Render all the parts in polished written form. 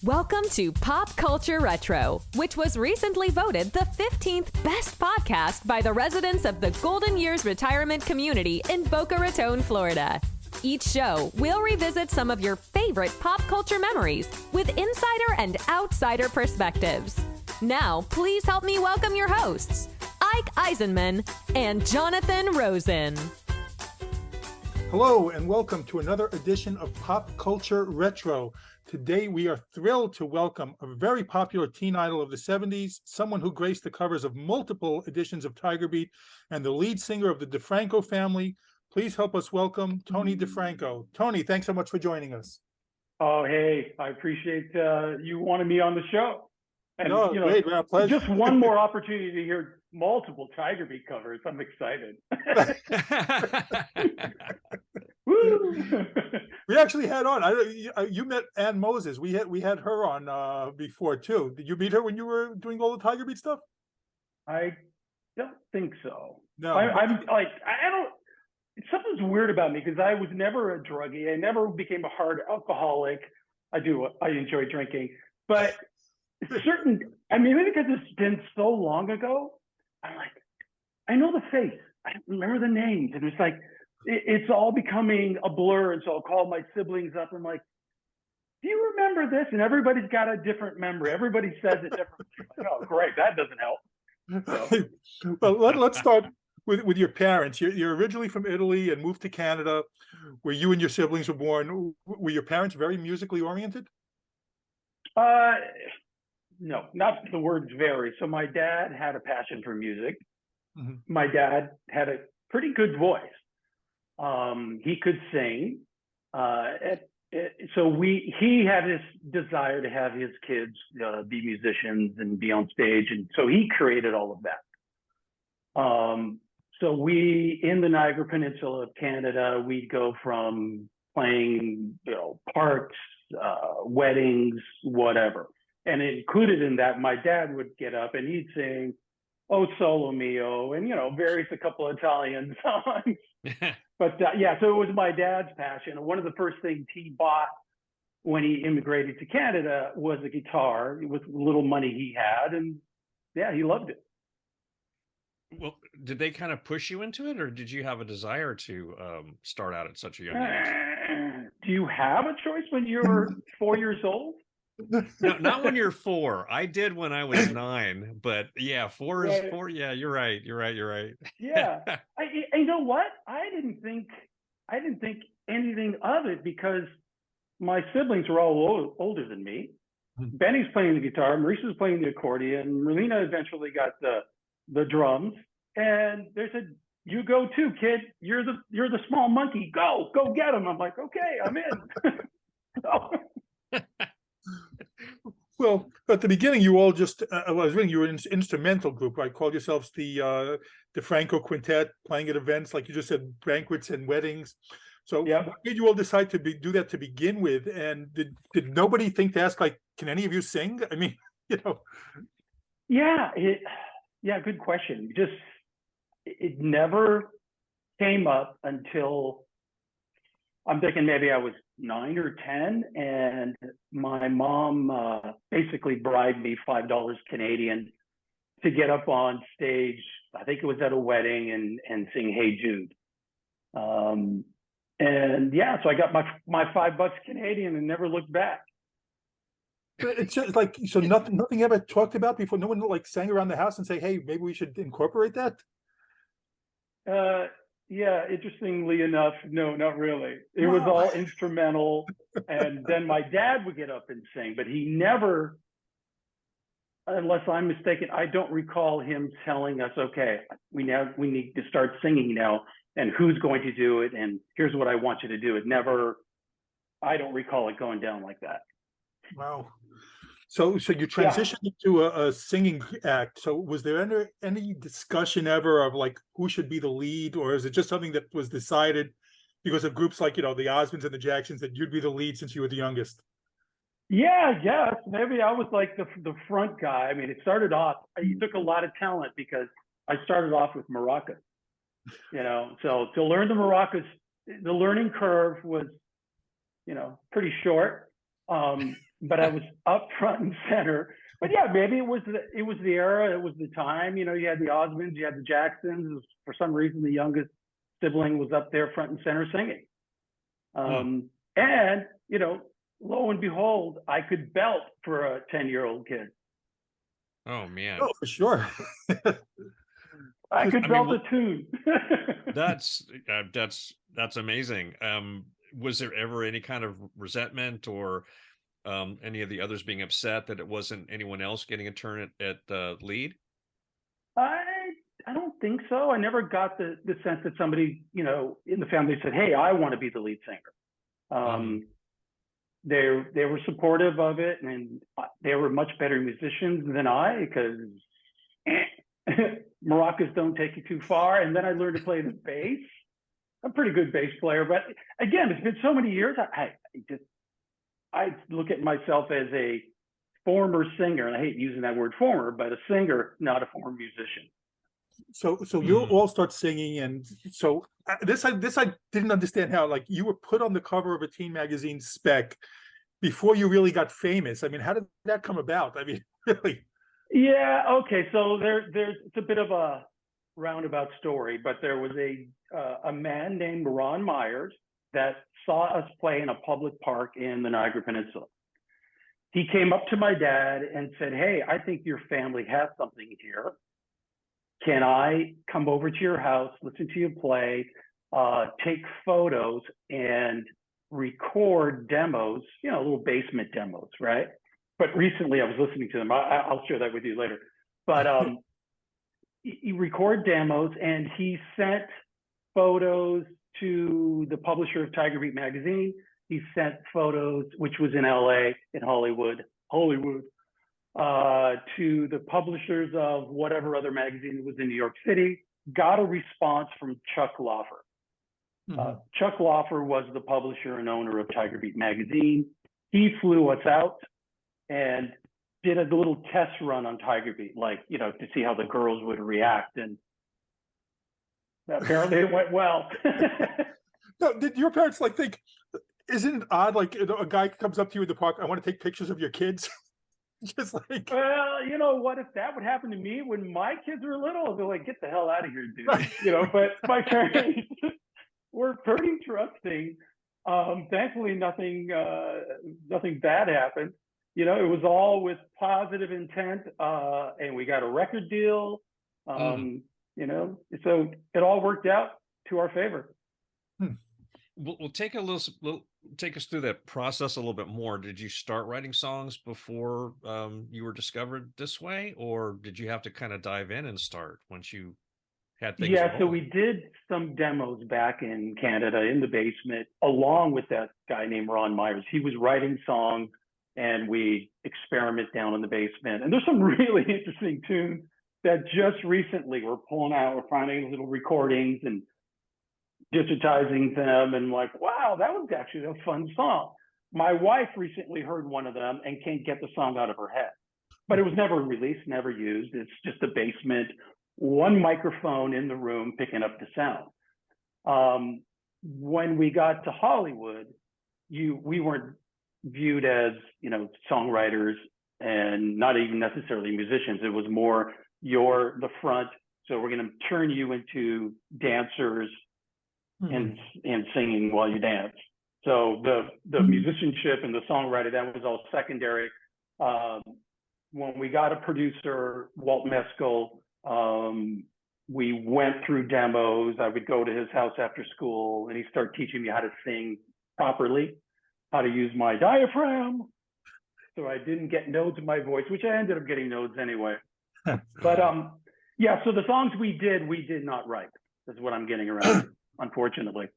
Welcome to Pop Culture Retro, which was recently voted the 15th best podcast by the residents of the Golden Years Retirement Community in Boca Raton, Florida. Each show, we'll revisit some of your favorite pop culture memories with insider and outsider perspectives. Now, please help me welcome your hosts, Ike Eisenmann and Jonathan Rosen. Hello, and welcome to another edition of Pop Culture Retro. Today, we are thrilled to welcome a very popular teen idol of the 70s, someone who graced the covers of multiple editions of Tiger Beat, and the lead singer of the DeFranco Family. Please help us welcome Tony DeFranco. Tony, thanks so much for joining us. Oh, hey, I appreciate you wanting me on the show. And, great, my pleasure. Just one more opportunity to hear multiple Tiger Beat covers. I'm excited. Woo! We actually had on. You met Ann Moses. We had her on before too. Did you meet her when you were doing all the Tiger Beat stuff? I don't think so. No, I'm like I don't. Something's weird about me because I was never a druggie. I never became a hard alcoholic. I enjoy drinking, but certain. I mean, maybe because it's been so long ago. I'm like, I know the face. I remember the names, and it's like. It's all becoming a blur, and so I'll call my siblings up. And I'm like, do you remember this? And everybody's got a different memory. Everybody says it differently. Like, oh, great. That doesn't help. So. Well, let's start with your parents. You're originally from Italy and moved to Canada, where you and your siblings were born. Were your parents very musically oriented? No, not the words vary. So my dad had a passion for music. Mm-hmm. My dad had a pretty good voice. He could sing. So he had this desire to have his kids be musicians and be on stage. And so he created all of that. So we, in the Niagara Peninsula of Canada, we'd go from playing, parks, weddings, whatever. And included in that, my dad would get up and he'd sing, "Oh Solo Mio," and, a couple of Italian songs. But so it was my dad's passion. And one of the first things he bought when he immigrated to Canada was a guitar with little money he had. And he loved it. Well, did they kind of push you into it, or did you have a desire to start out at such a young age? Do you have a choice when you're 4 years old? No, not when you're 4. I did when I was 9, but four is 4. Yeah, you're right. Yeah, you know what? I didn't think anything of it because my siblings were all older than me. Benny's playing the guitar, Maurice's playing the accordion, Marlena eventually got the drums, and they said, "You go too, kid. You're the small monkey. Go get him." I'm like, "Okay, I'm in." So. Well, at the beginning, you all just, I was reading, you were an instrumental group, right? Called yourselves the DeFranco Quintet, playing at events, like you just said, banquets and weddings. So what made you all decide to do that to begin with? And did nobody think to ask, like, can any of you sing? I mean, Yeah, good question. Just, it never came up until, I'm thinking maybe I was 9 or 10, and my mom basically bribed me $5 Canadian to get up on stage. I think it was at a wedding and sing "Hey Jude." So I got my $5 Canadian and never looked back. It's just like, so nothing ever talked about before. No one like sang around the house and say, "Hey, maybe we should incorporate that." Interestingly enough, no, not really. It was all instrumental, and then my dad would get up and sing, but he never, unless I'm mistaken, I don't recall him telling us, "Okay, we need to start singing now, and who's going to do it, and here's what I want you to do." It never, I don't recall it going down like that. Wow. So you transitioned into a singing act. So was there any discussion ever of like who should be the lead, or is it just something that was decided because of groups like, the Osmonds and the Jacksons, that you'd be the lead since you were the youngest? Yeah, maybe I was like the front guy. I mean, it started off, it took a lot of talent because I started off with maracas, so to learn the maracas, the learning curve was, pretty short. but I was up front and center. But yeah, maybe it was the era, it was the time. You know, you had the Osmonds, you had the Jacksons. For some reason, the youngest sibling was up there front and center singing. And you know, lo and behold, I could belt for a 10-year-old kid. Oh man. Oh, for sure. I could belt a tune. That's amazing. Was there ever any kind of resentment or any of the others being upset that it wasn't anyone else getting a turn at the lead? I don't think so. I never got the sense that somebody, you know, in the family said, "Hey, I want to be the lead singer." They were supportive of it, and they were much better musicians than I, because maracas don't take you too far. And then I learned to play the bass. I'm a pretty good bass player, but again, it's been so many years. I look at myself as a former singer, and I hate using that word former, but a singer, not a former musician. So you all start singing, and so this I didn't understand how, like, you were put on the cover of a teen magazine spec before you really got famous. I mean, how did that come about? I mean, really? Yeah. Okay. So it's a bit of a roundabout story, but there was a man named Ron Myers that saw us play in a public park in the Niagara Peninsula. He came up to my dad and said, "Hey, I think your family has something here. Can I come over to your house, listen to you play, take photos, and record demos, you know, little basement demos," right? But recently I was listening to them. I'll share that with you later. But he record demos, and he sent photos to the publisher of Tiger Beat magazine. He sent photos, which was in LA, in Hollywood, to the publishers of whatever other magazine was in New York City. Got a response from Chuck Loffer. Chuck Loffer was the publisher and owner of Tiger Beat magazine. He flew us out and did a little test run on Tiger Beat, like, you know, to see how the girls would react. And apparently it went well. No, did your parents like think, isn't it odd, like a guy comes up to you in the park, "I want to take pictures of your kids"? Just like, well, you know what, if that would happen to me when my kids were little, I'd be like, "Get the hell out of here, dude." You know, but my parents were pretty trusting. Thankfully, nothing bad happened. You know, it was all with positive intent, and we got a record deal. You know, so it all worked out to our favor. We'll take us through that process a little bit more. Did you start writing songs before you were discovered this way, or did you have to kind of dive in and start once you had things? Yeah, so we did some demos back in Canada in the basement, along with that guy named Ron Myers. He was writing songs, and we experiment down in the basement. And there's some really interesting tunes that just recently we're pulling out. We're finding little recordings and digitizing them, and like, wow, that was actually a fun song. My wife recently heard one of them and can't get the song out of her head, but it was never released, never used. It's just a basement, one microphone in the room picking up the sound. When we got to Hollywood, we weren't viewed as, you know, songwriters and not even necessarily musicians. It was more, you're the front, so we're going to turn you into dancers and singing while you dance. So the musicianship and the songwriting, that was all secondary. When we got a producer, Walt Mescal, we went through demos. I would go to his house after school, and he'd start teaching me how to sing properly, how to use my diaphragm, so I didn't get nodes in my voice, which I ended up getting nodes anyway. But yeah, so the songs we did not write, is what I'm getting around, unfortunately.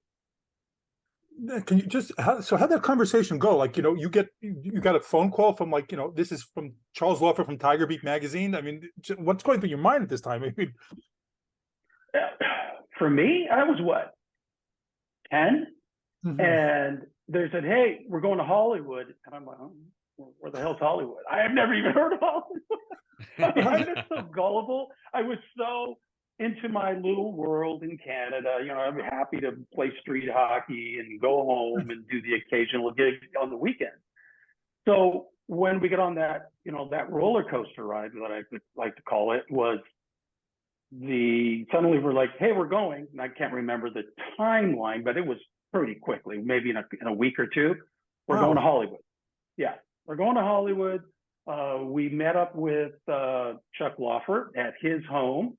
Can you just, how'd that conversation go? Like, you know, you got a phone call from, like, you know, this is from Charles Loffer from Tiger Beat magazine. I mean, what's going through your mind at this time? I mean, for me, I was what, 10? And they said, "Hey, we're going to Hollywood." And I'm like, "Oh, where the hell's Hollywood? I have never even heard of Hollywood." I was so gullible. I was so into my little world in Canada. You know, I'm happy to play street hockey and go home and do the occasional gig on the weekend. So when we got on that, that roller coaster ride that I would like to call it, was suddenly we're like, hey, we're going, and I can't remember the timeline, but it was pretty quickly, maybe in a week or two, we're going to Hollywood. Yeah, we're going to Hollywood. We met up with Chuck Lawfer at his home,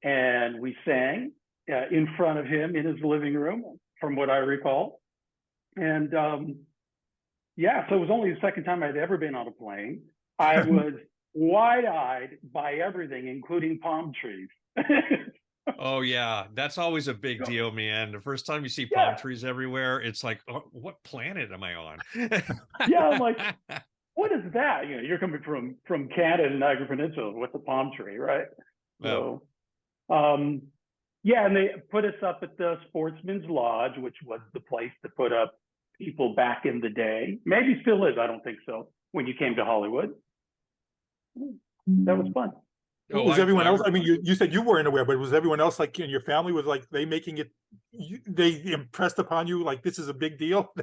and we sang in front of him in his living room, from what I recall. And so it was only the second time I'd ever been on a plane. I was wide-eyed by everything, including palm trees. Oh yeah, that's always a big deal, man. The first time you see palm trees everywhere, it's like, oh, what planet am I on? Yeah, I'm like, what is that? You're coming from Canada and Niagara Peninsula. What's a palm tree, right? So, and they put us up at the Sportsman's Lodge, which was the place to put up people back in the day. Maybe still is. I don't think so. When you came to Hollywood, that was fun. Was everyone else? I mean, you said you weren't aware, but was everyone else, like in your family, was like they making it? They impressed upon you like this is a big deal?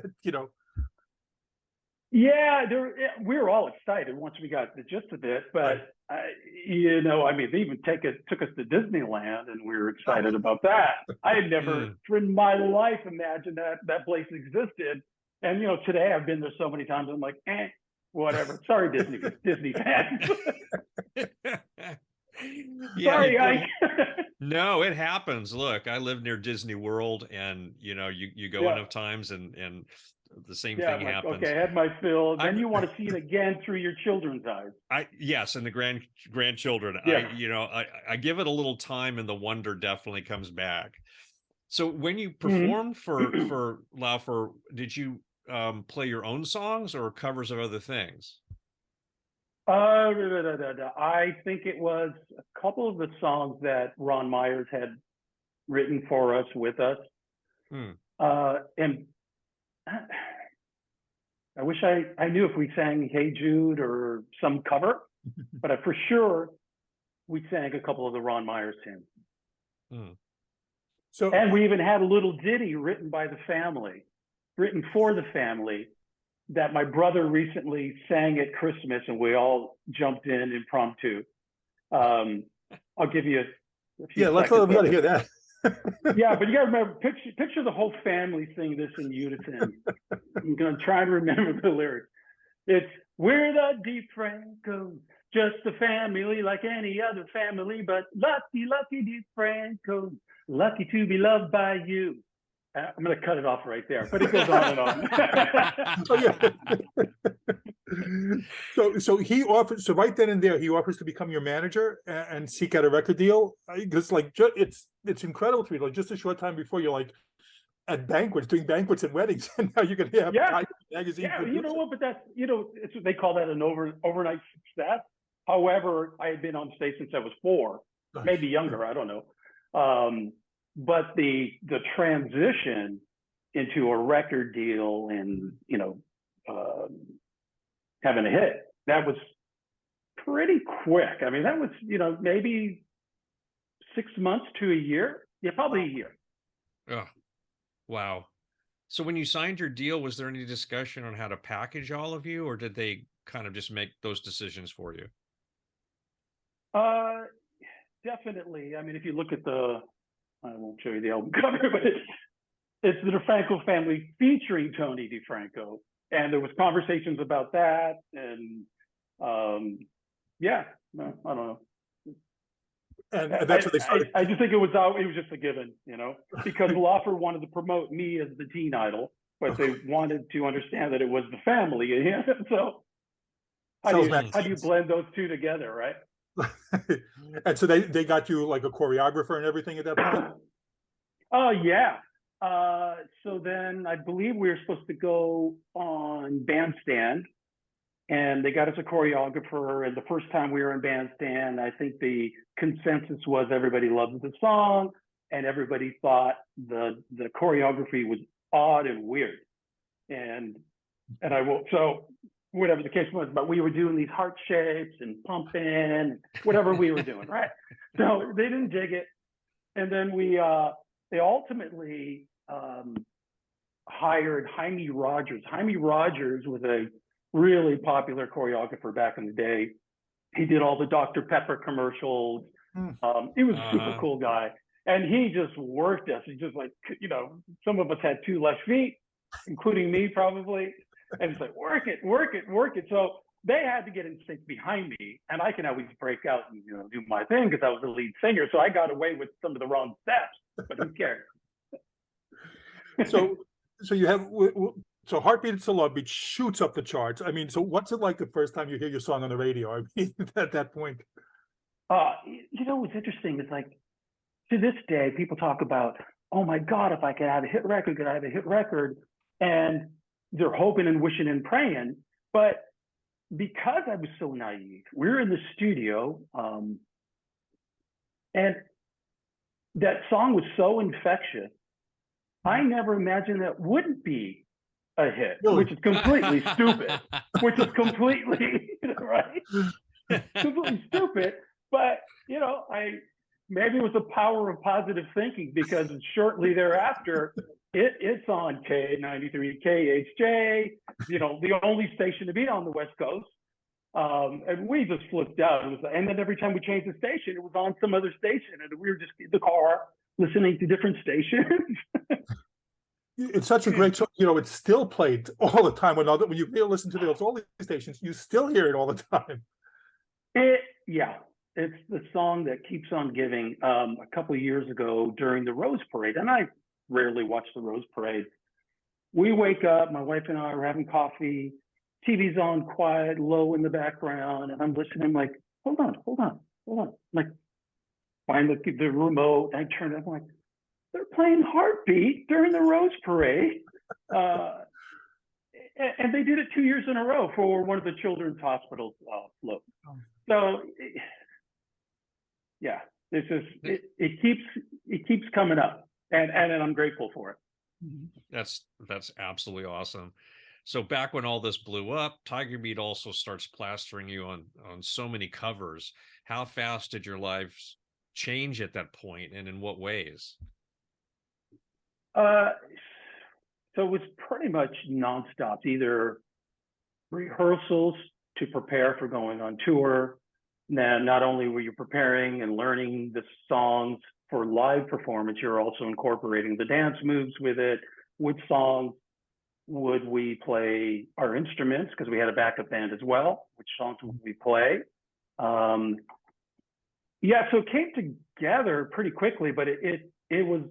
Yeah, we were all excited once we got the gist of it, but I mean, they even took us to Disneyland, and we were excited about that. I had never in my life imagined that place existed, and today I've been there so many times. I'm like, whatever. Sorry, Disney fans. Sorry, Ike. No, it happens. Look, I live near Disney World, and you go enough times, and the same thing happens. Okay, I had my fill. Then you want to see it again through your children's eyes. Yes, and the grandchildren. Yeah. I give it a little time, and the wonder definitely comes back. So when you performed for Lawfer, did you play your own songs or covers of other things? I think it was a couple of the songs that Ron Myers had written for us with us. And I wish I knew if we sang Hey Jude or some cover, but for sure we sang a couple of the Ron Myers hymns. And we even had a little ditty written for the family, that my brother recently sang at Christmas, and we all jumped in impromptu. I'll give you a few let's let them hear that. Yeah, but you gotta remember, picture the whole family singing this in unison. I'm gonna try and remember the lyrics. It's, we're the DeFrancos, just a family like any other family, but lucky DeFrancos, lucky to be loved by you. I'm going to cut it off right there, but it goes on and on. So he offers. So right then and there, he offers to become your manager and seek out a record deal. Because it's incredible to me. Like just a short time before, you're like at banquets, doing banquets and weddings, and now you're going to have Time magazine. Yeah, you know what? But that's they call that an overnight success. However, I had been on stage since I was 4, maybe younger. I don't know. But the transition into a record deal and having a hit, that was pretty quick. I mean, that was maybe 6 months to a year. Yeah, probably a year. Oh, wow. So when you signed your deal, was there any discussion on how to package all of you, or did they kind of just make those decisions for you? Definitely. I mean, if you look at I won't show you the album cover, but it's the DeFranco Family featuring Tony DeFranco, and there was conversations about that, and I don't know. And that's what they started. I just think it was just a given, because Lawfer wanted to promote me as the teen idol, but they wanted to understand that it was the family. So how do you blend those two together, right? And so they got you like a choreographer and everything at that point? Oh, yeah. So then I believe we were supposed to go on Bandstand, and they got us a choreographer. And the first time we were in Bandstand, I think the consensus was everybody loved the song, and everybody thought the choreography was odd and weird. And so whatever the case was, but we were doing these heart shapes and pumping, whatever we were doing, right? So they didn't dig it. And then they ultimately hired Jaime Rogers. Jaime Rogers was really popular choreographer back in the day. He did all the Dr. Pepper commercials. He was a super cool guy. And he just worked us. He just like, you know, some of us had 2 left feet, including me probably. And it's like, work it, work it, work it. So they had to get in sync behind me. And I can always break out and, you know, do my thing because I was the lead singer. So I got away with some of the wrong steps, but who cares? So you have, so Heartbeat to Love Beat shoots up the charts. I mean, so what's it like the first time you hear your song on the radio? I mean, at that point. You know, what's interesting is like, to this day, people talk about, oh my God, if I could have a hit record, could I have a hit record? And they're hoping and wishing and praying. But because I was so naive, we were in the studio, and that song was so infectious. I never imagined that wouldn't be a hit, Really? which is completely stupid, which is completely, right? Completely stupid. But, you know, maybe it was the power of positive thinking, because shortly thereafter, it's on K93, KHJ, you know, the only station to be on the West Coast. And we just flipped out. And then every time we changed the station, it was on some other station, and we were just in the car listening to different stations. It's such a great song. You know, it's still played all the time. When you listen to all these stations, you still hear it all the time. It's the song that keeps on giving. A couple of years ago during the Rose Parade, and I rarely watch the Rose Parade, we wake up, my wife and I are having coffee, TV's on quiet, low in the background, and I'm listening. I'm like, hold on. I'm like, find the remote. I turn it. I'm like, they're playing Heartbeat during the Rose Parade. And they did it 2 years in a row for one of the children's hospitals float. So, yeah, it's just it keeps coming up, and I'm grateful for it. That's absolutely awesome. So back when all this blew up, Tiger Beat also starts plastering you on so many covers. How fast did your lives change at that point, and in what ways? So it was pretty much nonstop, either rehearsals to prepare for going on tour. Now, not only were you preparing and learning the songs for live performance, you're also incorporating the dance moves with it. Which songs would we play our instruments? Because we had a backup band as well. Which songs would we play? So it came together pretty quickly, but it was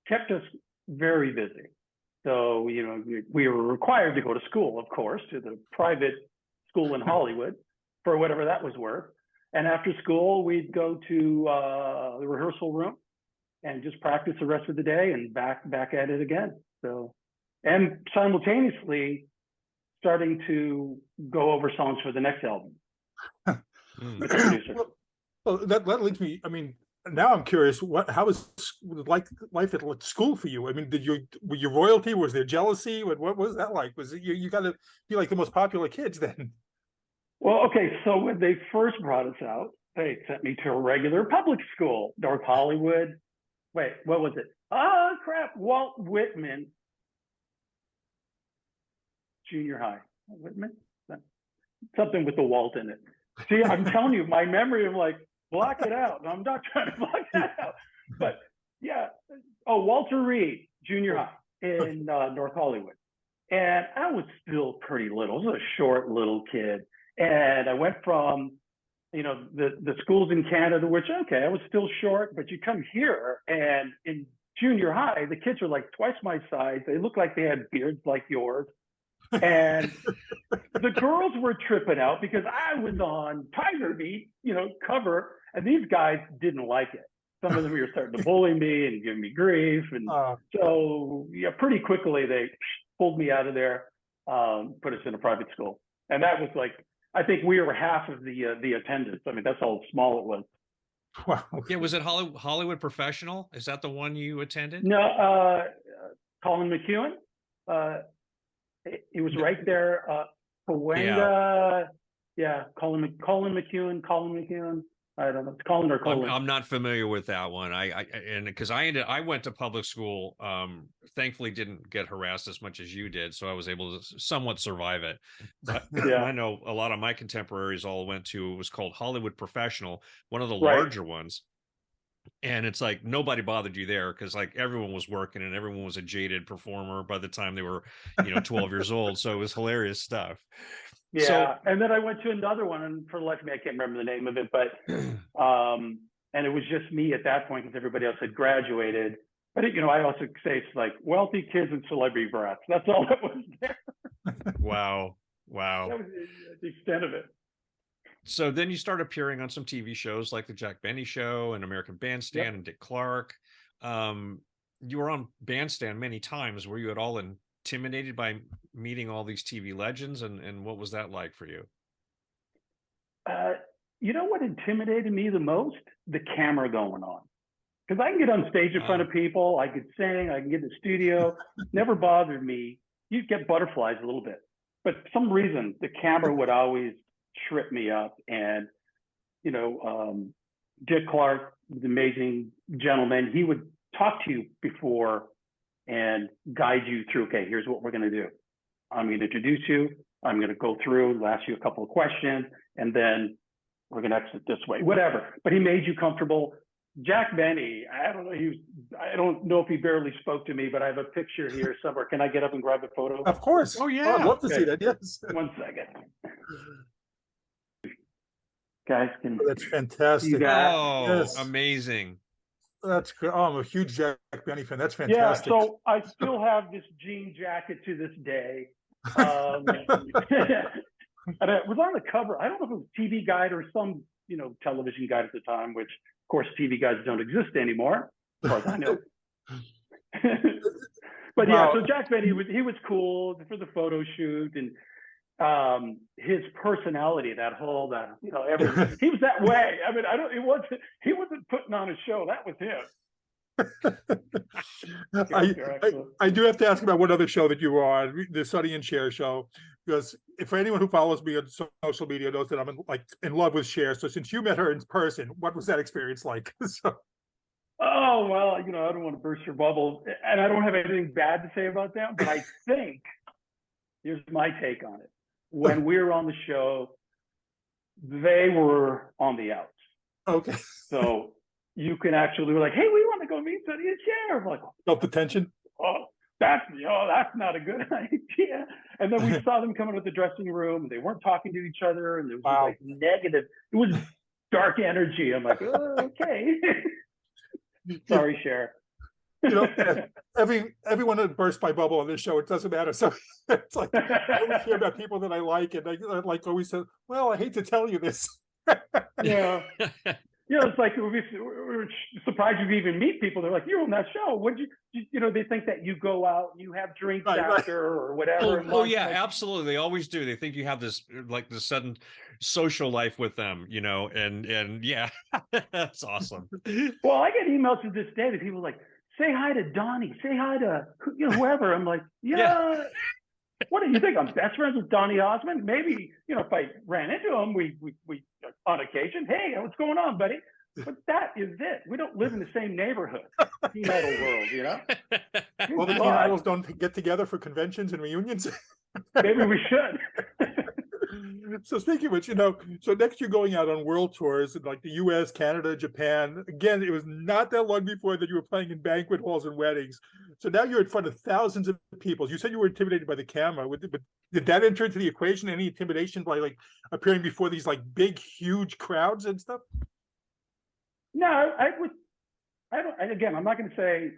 kept us very busy. So, you know, we were required to go to school, of course, to the private school in Hollywood for whatever that was worth. And after school, we'd go to the rehearsal room and just practice the rest of the day and back at it again. So, and simultaneously starting to go over songs for the next album. With the producer. Well, that leads me. I mean, now I'm curious. How was like life at school for you? I mean, were you royalty? Was there jealousy? What was that like? Was it, you got to be like the most popular kids then? Well, okay. So when they first brought us out, they sent me to a regular public school, North Hollywood. Wait, what was it? Oh crap! Walt Whitman Junior High. Whitman, something with the Walt in it. See, I'm telling you, my memory of like, block it out. I'm not trying to block that out. But yeah. Oh, Walter Reed Junior High in North Hollywood. And I was still pretty little. I was a short little kid. And I went from, you know, the schools in Canada, which, okay, I was still short, but you come here and in junior high, the kids are like twice my size. They look like they had beards like yours. And the girls were tripping out because I was on Tiger Beat, you know, cover, and these guys didn't like it. Some of them were starting to bully me and give me grief. And so, yeah, pretty quickly they pulled me out of there, put us in a private school. And that was like, I think we were half of the attendance. I mean, that's how small it was. Wow. Yeah, was it Hollywood Professional? Is that the one you attended? No, Colin McEwen. It was right there. Cahuenga, yeah. Colin McEwen. I don't know. It's Colin or Colin. I'm not familiar with that one. And because I went to public school, thankfully didn't get harassed as much as you did, so I was able to somewhat survive it. But Yeah. I know a lot of my contemporaries all went to, it was called Hollywood Professional, one of the Right. larger ones. And it's like nobody bothered you there because like everyone was working and everyone was a jaded performer by the time they were, 12 years old. So it was hilarious stuff. Yeah. So, and then I went to another one, and for the life of me, I can't remember the name of it, but and it was just me at that point because everybody else had graduated. But I also say it's like wealthy kids and celebrity brats. That's all that was there. wow. That was the extent of it. So then you start appearing on some TV shows like the Jack Benny Show and American Bandstand Yep. and Dick Clark. You were on Bandstand many times. Were you at all intimidated by meeting all these TV legends? And what was that like for you? You know what intimidated me the most? The camera going on. Because I can get on stage in front of people. I could sing. I can get in the studio. Never bothered me. You'd get butterflies a little bit. But for some reason, the camera would always trip me up. And, Dick Clark, the amazing gentleman, he would talk to you before and guide you through, okay, here's what we're going to do. I'm going to introduce you. I'm going to go through, ask you a couple of questions, and then we're going to exit this way, whatever. But he made you comfortable. Jack Benny, I don't know if he barely spoke to me, but I have a picture here somewhere. Can I get up and grab a photo? Of course. Oh, yeah. I'd love to see that. Yes. 1 second. Guys, can That's fantastic. Yes. Amazing. That's good. Oh, I'm a huge Jack Benny fan. That's Yeah, fantastic. so I still have this jean jacket to this day. And it was on the cover. I don't know if it was TV Guide or some, television guide at the time, which of course TV guides don't exist anymore, as far as I know. But yeah, so Jack Benny, he was cool for the photo shoot, and his personality, everything, he was that way. I mean, he wasn't putting on a show. That was him. I do have to ask about one other show that you were on, the Sonny and Cher show, because for anyone who follows me on social media knows that I'm in love with Cher. So since you met her in person, what was that experience like? Oh, well, I don't want to burst your bubble, and I don't have anything bad to say about them, but I think here's my take on it. When we were on the show, they were on the outs. Okay. So you can actually be like, hey, we want to go meet Sonny and Cher. I'm like, Felt the tension? oh, that's not a good idea. And then we saw them coming to the dressing room. They weren't talking to each other, and there was like negative. It was dark energy. I'm like, oh, okay. Sorry, Cher. Everyone that bursts my bubble on this show, it doesn't matter. So it's like I always hear about people that I like, and I like always say, well, I hate to tell you this. Yeah. It's like we were surprised you even meet people. They're like, you're on that show. Would you they think that you go out and you have drinks after or whatever. Oh yeah, absolutely. They always do. They think you have this sudden social life with them, and yeah, that's awesome. Well, I get emails to this day that people are like, say hi to Donnie, say hi to whoever. I'm like, yeah. What do you think? I'm best friends with Donnie Osmond? Maybe, if I ran into him, we on occasion, hey, what's going on, buddy? But that is it. We don't live in the same neighborhood. Teen Idol world, Well, the Teen Idols don't get together for conventions and reunions. Maybe we should. So speaking of which, so next you're going out on world tours in like the US, Canada, Japan. Again, it was not that long before that you were playing in banquet halls and weddings. So now you're in front of thousands of people. You said you were intimidated by the camera, but did that enter into the equation? Any intimidation by like appearing before these like big, huge crowds and stuff? No, I'm not going to say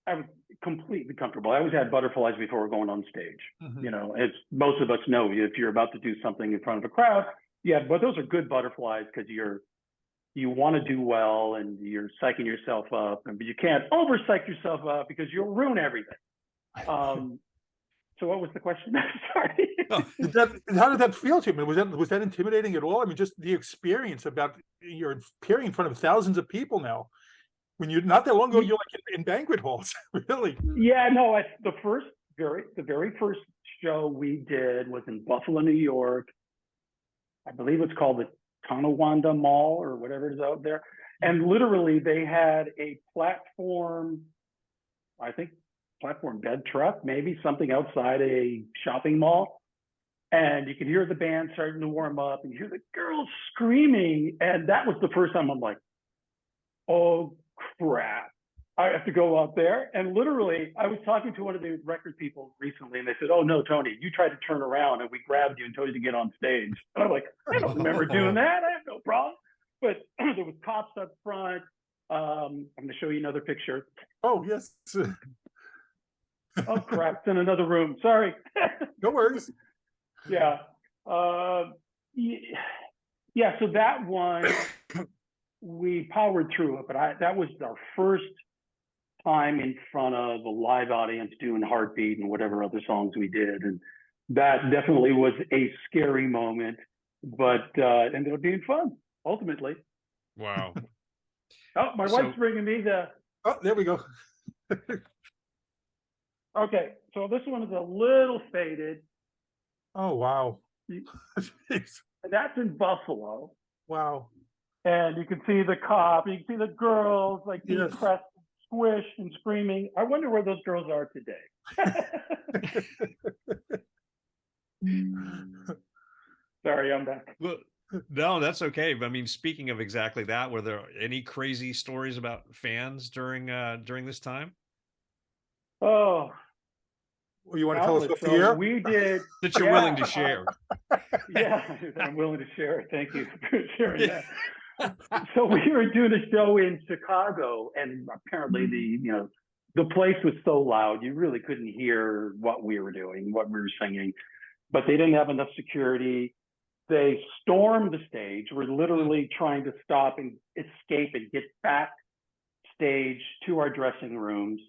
I was completely comfortable. I always had butterflies before going on stage. Mm-hmm. It's most of us know if you're about to do something in front of a crowd, but those are good butterflies because you want to do well and you're psyching yourself up, but you can't over psych yourself up because you'll ruin everything. So what was the question? Sorry. How did that feel to you? I mean, was that intimidating at all? I mean, just the experience about you're appearing in front of thousands of people now. When you're not that long ago, you're like in banquet halls, really. Yeah, no. The very first show we did was in Buffalo, New York. I believe it's called the Tonawanda Mall or whatever it is out there. And literally they had a platform, I think platform bed truck, maybe something outside a shopping mall. And you could hear the band starting to warm up and you hear the girls screaming. And that was the first time I'm like, oh crap, I have to go out there. And literally I was talking to one of the record people recently and they said, oh no, Tony, you tried to turn around and we grabbed you and told you to get on stage. And I'm like, I don't remember doing that. I have no problem. But there was cops up front. I'm going to show you another picture. Oh, yes. Oh crap, it's in another room. Sorry. No worries. Yeah. Yeah, so that one, we powered through it, but that was our first time in front of a live audience doing Heartbeat and whatever other songs we did. And that definitely was a scary moment, but ended up being fun, ultimately. Wow. Oh, my wife's bringing me the... Oh, there we go. Okay, so this one is a little faded. Oh, wow. That's in Buffalo. Wow. And you can see the cop, you can see the girls like being pressed, squished and screaming. I wonder where those girls are today. Sorry, I'm back. Well, no, that's okay. But I mean, speaking of exactly that, were there any crazy stories about fans during this time? Oh, well, you want to tell us what the year? We did that you're willing to share. Yeah, I'm willing to share it. Thank you for sharing that. So we were doing a show in Chicago, and apparently the place was so loud you really couldn't hear what we were doing, what we were singing. But they didn't have enough security. They stormed the stage. We're literally trying to stop and escape and get backstage to our dressing rooms.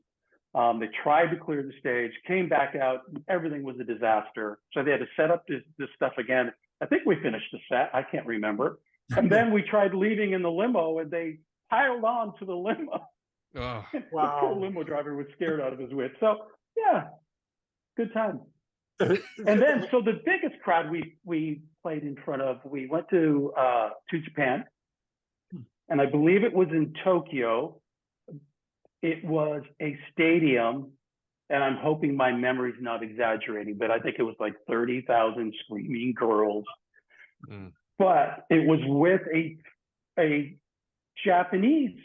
They tried to clear the stage, came back out. Everything was a disaster. So they had to set up this stuff again. I think we finished the set. I can't remember. And then we tried leaving in the limo, and they piled on to the limo. Oh, wow. The poor limo driver was scared out of his wits. So yeah, good time. And then, so the biggest crowd we played in front of, we went to Japan, and I believe it was in Tokyo. It was a stadium, and I'm hoping my memory's not exaggerating, but I think it was like 30,000 screaming girls. Mm. But it was with a Japanese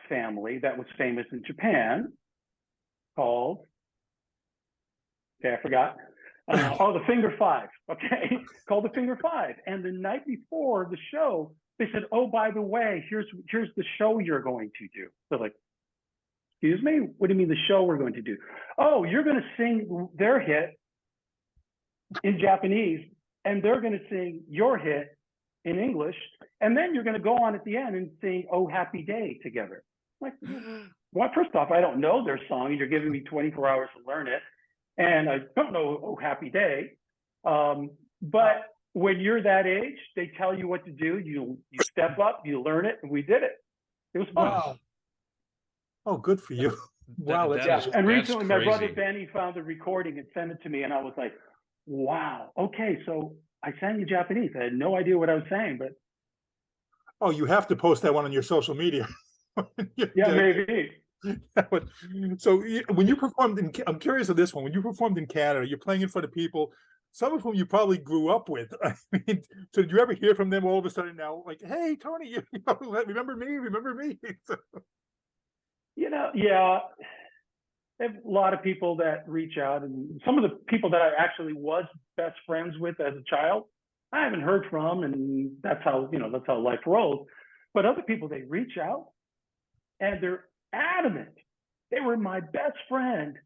family that was famous in Japan called, okay, I forgot. The Finger Five, okay, called the Finger Five. And the night before the show, they said, oh, by the way, here's the show you're going to do. They're like, excuse me? What do you mean the show we're going to do? Oh, you're going to sing their hit in Japanese, and they're going to sing your hit in English, and then you're going to go on at the end and sing Oh Happy Day together. I'm like, well, first off, I don't know their song, and you're giving me 24 hours to learn it, and I don't know Oh Happy Day. But when you're that age, they tell you what to do. You step up, you learn it, and we did it. It was fun. Wow. Oh, good for you. Wow. And recently, my brother Benny found the recording and sent it to me, and I was like, wow, okay, so I sang in Japanese. I had no idea what I was saying, but... Oh, you have to post that one on your social media. Yeah, maybe. So when you performed I'm curious of this one, when you performed in Canada, you're playing in front of people, some of whom you probably grew up with. I mean, so did you ever hear from them all of a sudden now, like, hey, Tony, remember me? Yeah. I have a lot of people that reach out, and some of the people that I actually was best friends with as a child, I haven't heard from, and that's how life rolls. But other people, they reach out and they're adamant. They were my best friend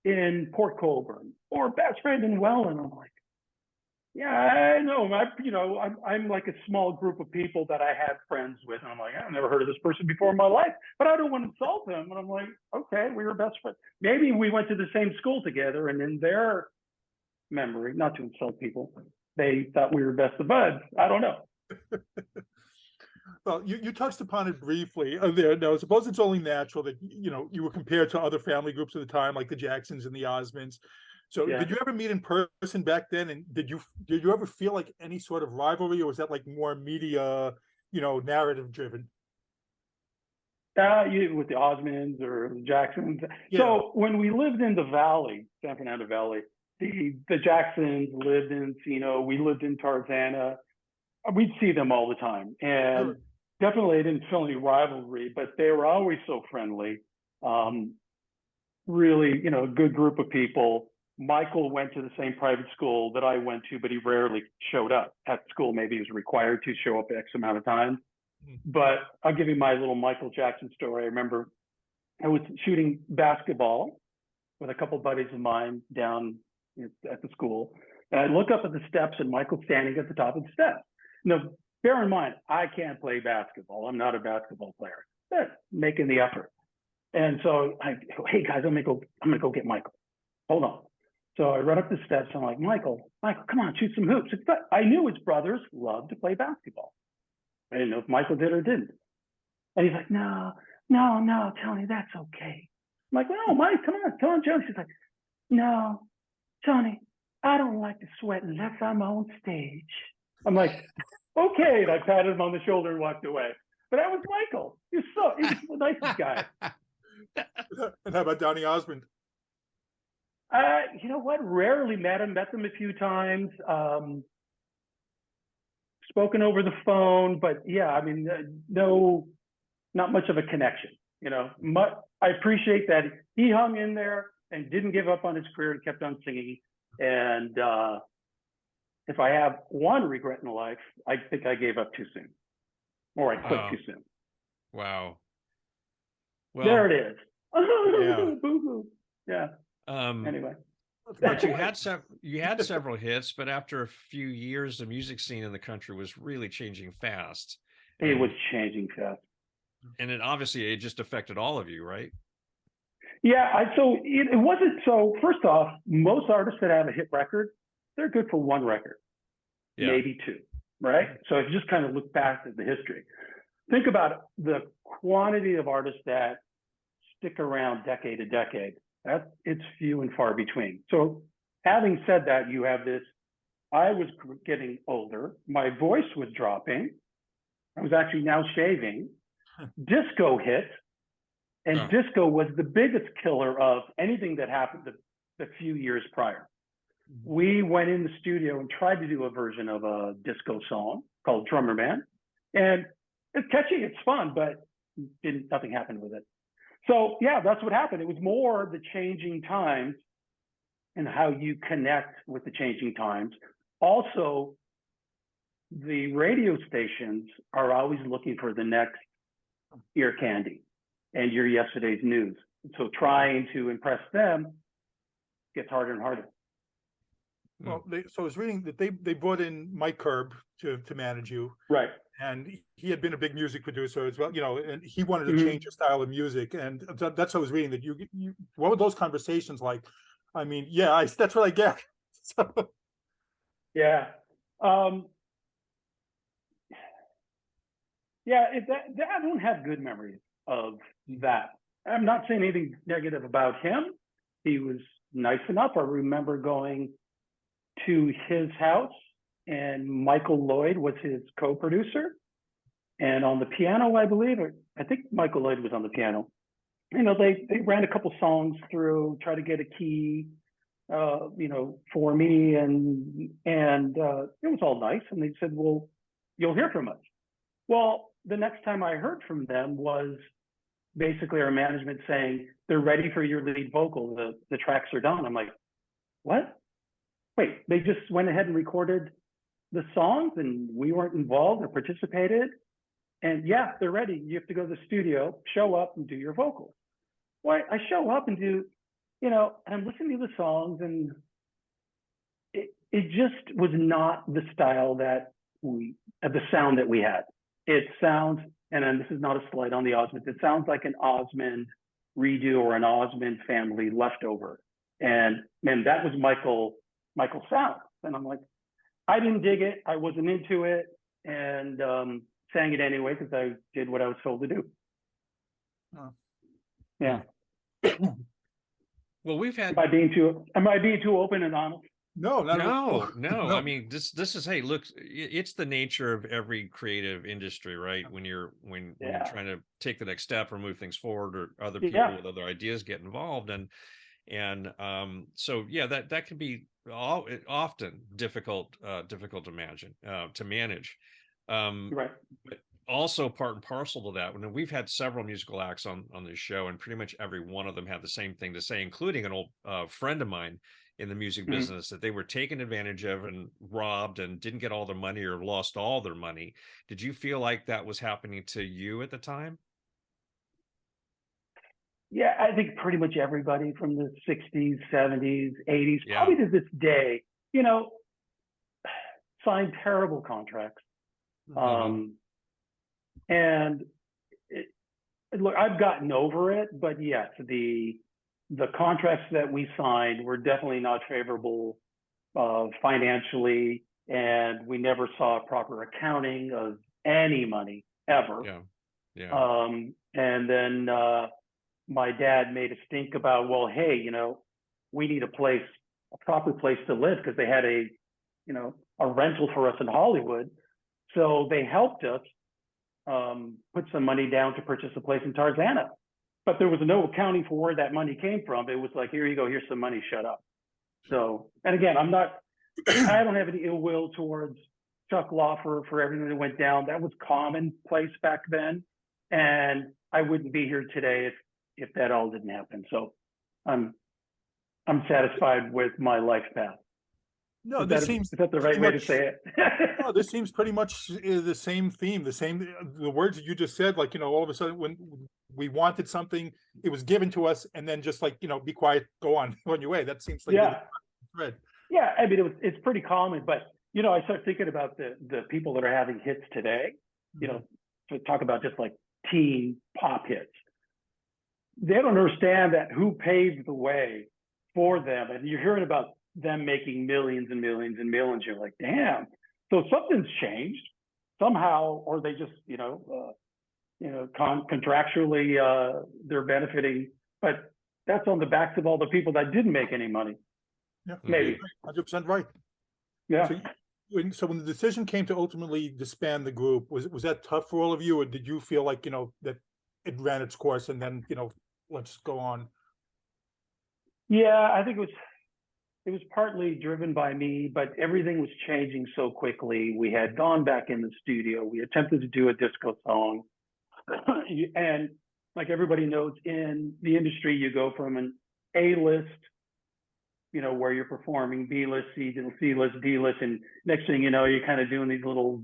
in Port Colborne or best friend in Welland. I'm like, yeah, I know. I'm like a small group of people that I had friends with. And I'm like, I've never heard of this person before in my life, but I don't want to insult them. And I'm like, okay, we were best friends. Maybe we went to the same school together, and in their memory, not to insult people, they thought we were best of buds. I don't know. Well, you touched upon it briefly there. Now, I suppose it's only natural that, you were compared to other family groups of the time, like the Jacksons and the Osmonds. So Yeah. did you ever meet in person back then? And did you ever feel like any sort of rivalry, or was that like more media, narrative driven? With the Osmonds or the Jacksons. Yeah. So when we lived in the Valley, San Fernando Valley, the Jacksons lived in Encino. We lived in Tarzana. We'd see them all the time, and Sure. definitely I didn't feel any rivalry, but they were always so friendly. Really, a good group of people. Michael went to the same private school that I went to, but he rarely showed up at school. Maybe he was required to show up X amount of times. But I'll give you my little Michael Jackson story. I remember I was shooting basketball with a couple buddies of mine down at the school. And I look up at the steps and Michael's standing at the top of the steps. Now, bear in mind, I can't play basketball. I'm not a basketball player. But making the effort. And so hey guys, I'm gonna go get Michael. Hold on. So I run up the steps. I'm like, Michael, come on, shoot some hoops. But I knew his brothers loved to play basketball. I didn't know if Michael did or didn't. And he's like, no, Tony, that's okay. I'm like, no, Mike, come on, Joe. She's like, no, Tony, I don't like to sweat unless I'm on stage. I'm like, okay. And I patted him on the shoulder and walked away. But that was Michael. He was the nicest guy. And how about Donny Osmond? You know what? Rarely met him. Met them a few times. Spoken over the phone, but yeah, I mean, no, not much of a connection. I appreciate that he hung in there and didn't give up on his career and kept on singing. And if I have one regret in life, I think I gave up too soon, or I quit too soon. Wow. Well, there it is. Yeah. Boo-hoo. Yeah. Anyway. But you had several hits, but after a few years, the music scene in the country was really changing fast. It was changing fast. And it just affected all of you, right? Yeah, so it wasn't. So first off, most artists that have a hit record, they're good for one record, maybe two, right? So if you just kind of look back at the history, think about the quantity of artists that stick around decade to decade. It's few and far between. So having said that, you have this, I was getting older. My voice was dropping. I was actually now shaving. Disco hit. And disco was the biggest killer of anything that happened the few years prior. We went in the studio and tried to do a version of a disco song called Drummer Man. And it's catchy, it's fun, but nothing happened with it. So yeah, that's what happened. It was more the changing times and how you connect with the changing times. Also, the radio stations are always looking for the next ear candy and your yesterday's news. So trying to impress them gets harder and harder. Well, so I was reading that they brought in Mike Curb to manage you. Right. And he had been a big music producer as well, and he wanted to change your style of music. And that's what I was reading, that you what were those conversations like? I mean, yeah, that's what I get. So. Yeah. I don't have good memories of that. I'm not saying anything negative about him. He was nice enough. I remember going to his house, and Michael Lloyd was his co-producer. And on the piano, I believe, or I think Michael Lloyd was on the piano. They ran a couple songs through, try to get a key, for me, and it was all nice. And they said, well, you'll hear from us. Well, the next time I heard from them was basically our management saying, they're ready for your lead vocal. The tracks are done. I'm like, what? Wait, they just went ahead and recorded the songs and we weren't involved or participated? And yeah, they're ready. You have to go to the studio, show up and do your vocals. Well, I show up and do, and I'm listening to the songs, and it just was not the style that the sound that we had. It sounds, and this is not a slight on the Osmonds, it sounds like an Osmond redo or an Osmond family leftover. And that was Michael's sound. And I'm like, I didn't dig it. I wasn't into it, and sang it anyway because I did what I was told to do. Oh. Yeah. Well, we've had am I being too open and honest? No, not at all. no. I mean, this is, hey, look, it's the nature of every creative industry, right? When you're trying to take the next step or move things forward, or other people with other ideas get involved, and so yeah, that can be often difficult to manage. Right. But also part and parcel to that, when we've had several musical acts on this show, and pretty much every one of them had the same thing to say, including an old friend of mine in the music business, that they were taken advantage of and robbed and didn't get all their money or lost all their money. Did you feel like that was happening to you at the time? Yeah, I think pretty much everybody from the 60s, 70s, 80s, probably to this day, signed terrible contracts. And look, I've gotten over it, but yes, the contracts that we signed were definitely not favorable financially, and we never saw proper accounting of any money ever. And then my dad made a stink about, well, hey, we need a proper place to live, because they had a rental for us in Hollywood. So they helped us put some money down to purchase a place in Tarzana. But there was no accounting for where that money came from. It was like, here you go, here's some money, shut up. So, and again, I don't have any ill will towards Chuck Lawfer for everything that went down. That was commonplace back then. And I wouldn't be here today if that all didn't happen. So I'm satisfied with my life path. No, is that the right way to say it? No, this seems pretty much the same theme, the words that you just said, like, all of a sudden when we wanted something, it was given to us, and then just like, be quiet, go on your way. That seems like the thread. Yeah, I mean, it's pretty common, but, I start thinking about the people that are having hits today, to talk about just like teen pop hits. They don't understand that who paved the way for them. And you're hearing about them making millions and millions and millions. You're like, damn. So something's changed somehow, or they just, contractually, they're benefiting, but that's on the backs of all the people that didn't make any money. Yeah, maybe 100% right. Yeah. So when the decision came to ultimately disband the group, was that tough for all of you, or did you feel like, that it ran its course and then, let's go on? Yeah, I think it was partly driven by me, but everything was changing so quickly. We had gone back in the studio. We attempted to do a disco song. And like everybody knows, in the industry, you go from an A-list, where you're performing, B-list, C-list, D-list, and next thing you know, you're kind of doing these little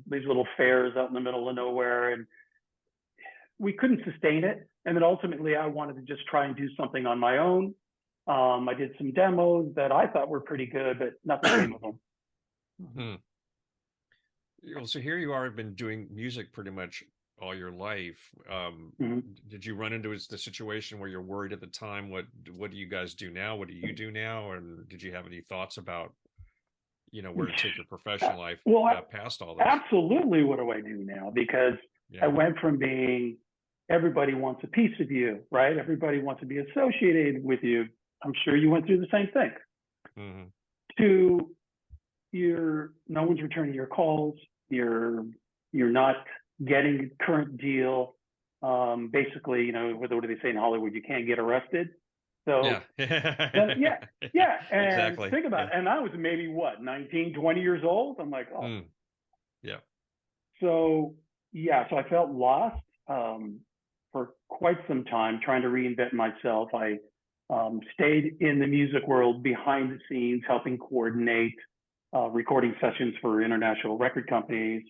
fairs out in the middle of nowhere, and we couldn't sustain it. And then ultimately, I wanted to just try and do something on my own. I did some demos that I thought were pretty good, but nothing came of them. Well, so here you are, been doing music pretty much all your life. Did you run into the situation where you're worried at the time? What do you guys do now? What do you do now? And did you have any thoughts about, where to take your professional life past all this? Absolutely. What do I do now? Because I went from being everybody wants a piece of you, right? Everybody wants to be associated with you. I'm sure you went through the same thing. To no one's returning your calls. You're not getting current deal. Basically, what do they say in Hollywood? You can't get arrested. So and exactly. Think about it. And I was maybe 19, 20 years old. I'm like, oh. So I felt lost for quite some time, trying to reinvent myself. I stayed in the music world behind the scenes, helping coordinate recording sessions for international record companies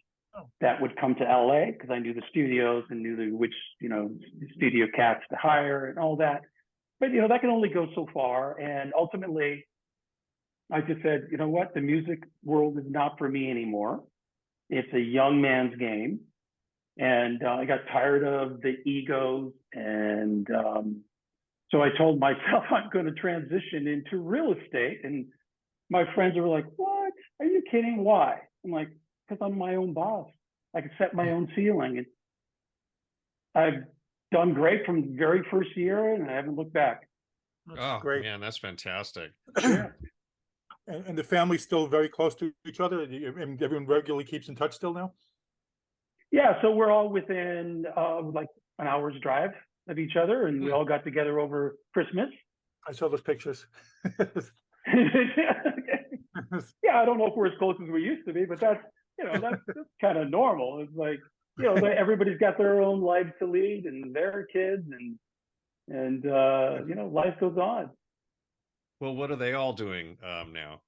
that would come to LA, because I knew the studios and knew which studio cats to hire and all that. But that can only go so far. And ultimately, I just said, you know what, the music world is not for me anymore. It's a young man's game. And I got tired of the egos. And so I told myself I'm going to transition into real estate. And my friends were like, what? Are you kidding? Why? I'm like, because I'm my own boss. I can set my own ceiling. And I've done great from the very first year, and I haven't looked back. That's Oh great. man, that's fantastic. Yeah. And the family's still very close to each other, and everyone regularly keeps in touch still now? Yeah, so we're all within like an hour's drive of each other, and we Hmm. all got together over Christmas. I saw those pictures. Yeah, I don't know if we're as close as we used to be, but that's kind of normal. It's like everybody's got their own lives to lead and their kids, and life goes on. Well, what are they all doing now?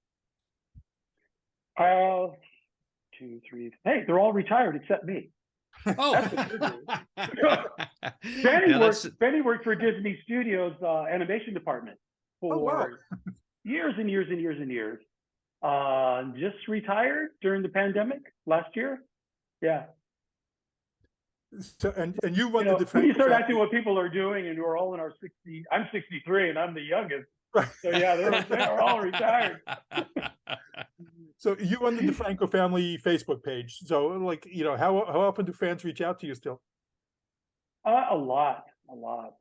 Two, three. Hey, they're all retired except me. Oh, That's what they're doing. Benny worked for Disney Studios animation department Oh, wow. for years and years and years and years. Just retired during the pandemic last year. Yeah. So, and you run the when you DeFranco start family. asking what people are doing, and we're all in our 60. I'm 63, and I'm the youngest. Right. So yeah, they're all retired. So you run the DeFranco family Facebook page. So like, how often do fans reach out to you still? A lot.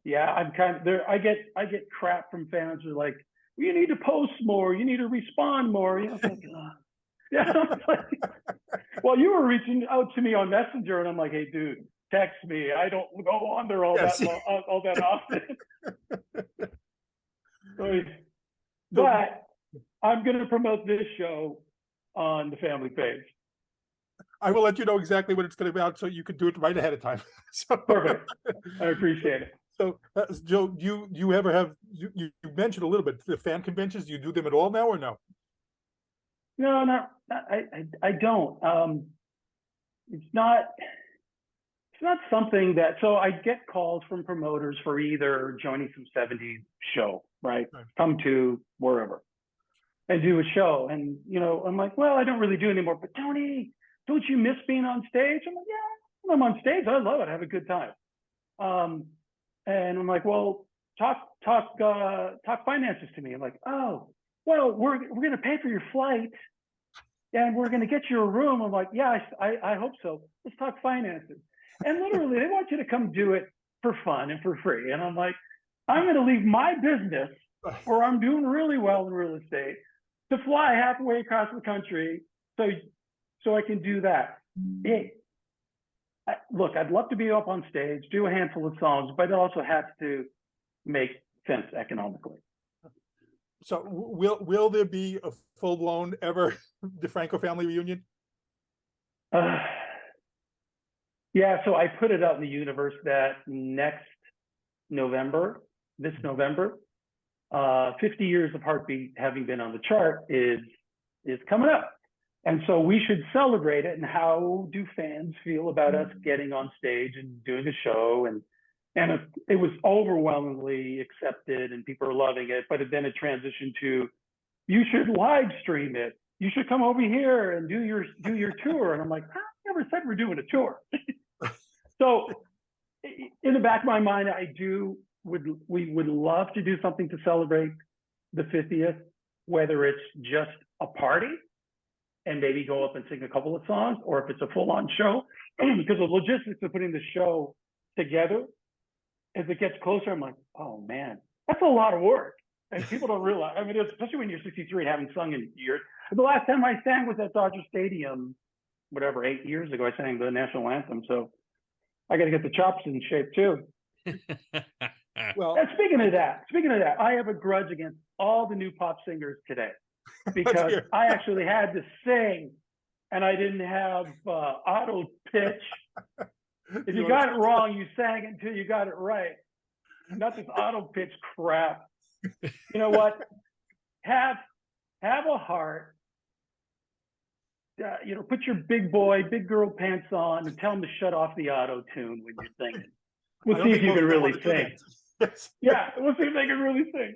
Yeah, I'm kind of there. I get crap from fans who are like, you need to post more, you need to respond more. It's like, yeah. Well, you were reaching out to me on Messenger, and I'm like, hey, dude, text me. I don't go on there all that often. But I'm going to promote this show on the family page. I will let you know exactly what it's going to be about, so you can do it right ahead of time. So, perfect. I appreciate it. So, Joe, do you ever have? You mentioned a little bit the fan conventions. Do you do them at all now, or no? No, I don't. It's not something that. So I get calls from promoters for either joining some '70s show, right? Come to wherever and do a show, and I'm like, well, I don't really do anymore. But Tony, don't you miss being on stage? I'm like, yeah, when I'm on stage, I love it. I have a good time. And I'm like, well, talk finances to me. I'm like, oh, well, we're going to pay for your flight, and we're going to get you a room. I'm like, yeah, I hope so. Let's talk finances. And literally, they want you to come do it for fun and for free. And I'm like, I'm going to leave my business, where I'm doing really well in real estate, to fly halfway across the country so I can do that. Hey, look, I'd love to be up on stage, do a handful of songs, but it also has to make sense economically. So will there be a full-blown ever DeFranco family reunion? Yeah, so I put it out in the universe that this November, 50 years of Heartbeat having been on the chart is coming up. And so we should celebrate it. And how do fans feel about us getting on stage and doing a show? And it was overwhelmingly accepted, and people are loving it. But then it transitioned to, you should live stream it. You should come over here and do your tour. And I'm like, I never said we're doing a tour. So in the back of my mind, we would love to do something to celebrate the 50th, whether it's just a party and maybe go up and sing a couple of songs, or if it's a full-on show, because the logistics of putting the show together, as it gets closer, I'm like, oh man, that's a lot of work. And people don't realize, I mean, especially when you're 63 and haven't sung in years. The last time I sang was at Dodger Stadium, 8 years ago. I sang the national anthem. So I got to get the chops in shape too. Well, and speaking of that, I have a grudge against all the new pop singers today, because I actually had to sing, and I didn't have auto pitch. If you got it wrong, you sang it until you got it right. Not this auto pitch crap. You know what? Have a heart. Put your big girl pants on and tell them to shut off the auto tune when you're singing. We'll see if you can really sing. Yes. Yeah, we'll see if they can really sing.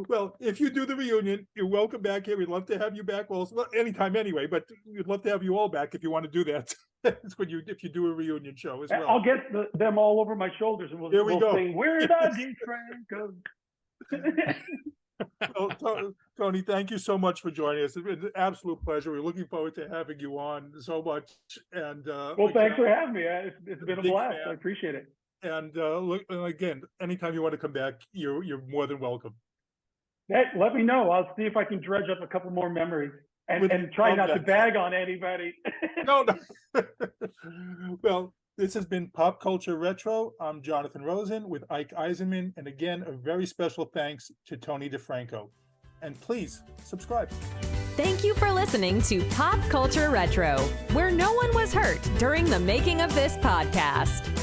Well, if you do the reunion, you're welcome back here. We'd love to have you back. Well, anytime anyway, but we'd love to have you all back if you want to do that. If you do a reunion show as well. I'll get them all over my shoulders, and we'll go. sing, "We're the DeFrancos." Well, Tony, thank you so much for joining us. It's been an absolute pleasure. We're looking forward to having you on so much. And well, thanks for having me. It's been a blast. Fan. I appreciate it. And look, and again, anytime you want to come back, you're more than welcome. Let me know. I'll see if I can dredge up a couple more memories and try not to bag on anybody. No. Well, this has been Pop Culture Retro. I'm Jonathan Rosen with Ike Eisenmann. And again, a very special thanks to Tony DeFranco. And please subscribe. Thank you for listening to Pop Culture Retro, where no one was hurt during the making of this podcast.